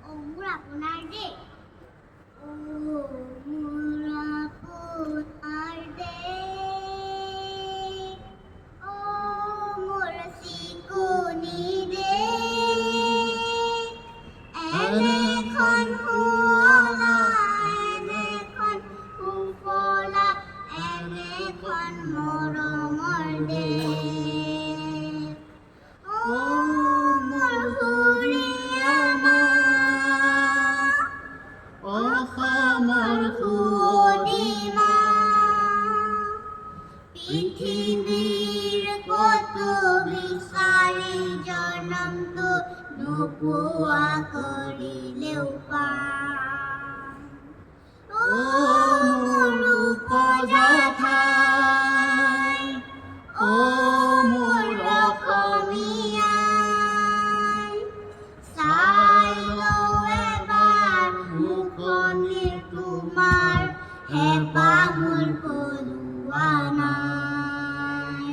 ও মোর আপনার দে ও মোর আপনার দে ও মোর সিকুনি দে এখন হুয়ালা এখন হুফলা এখন মরমর দে ও মোর হুরিয়ামা ও খামার হুদিমা পৃথিবীর কত বিশালী জনম তো নবুয়া করিলেও পার ও মোর উপজাথাই ও মোর অসমীয়াই চাইলো এবাৰ মুখনি তোমাৰ হেঁপাহ মোৰ পলোৱা নাই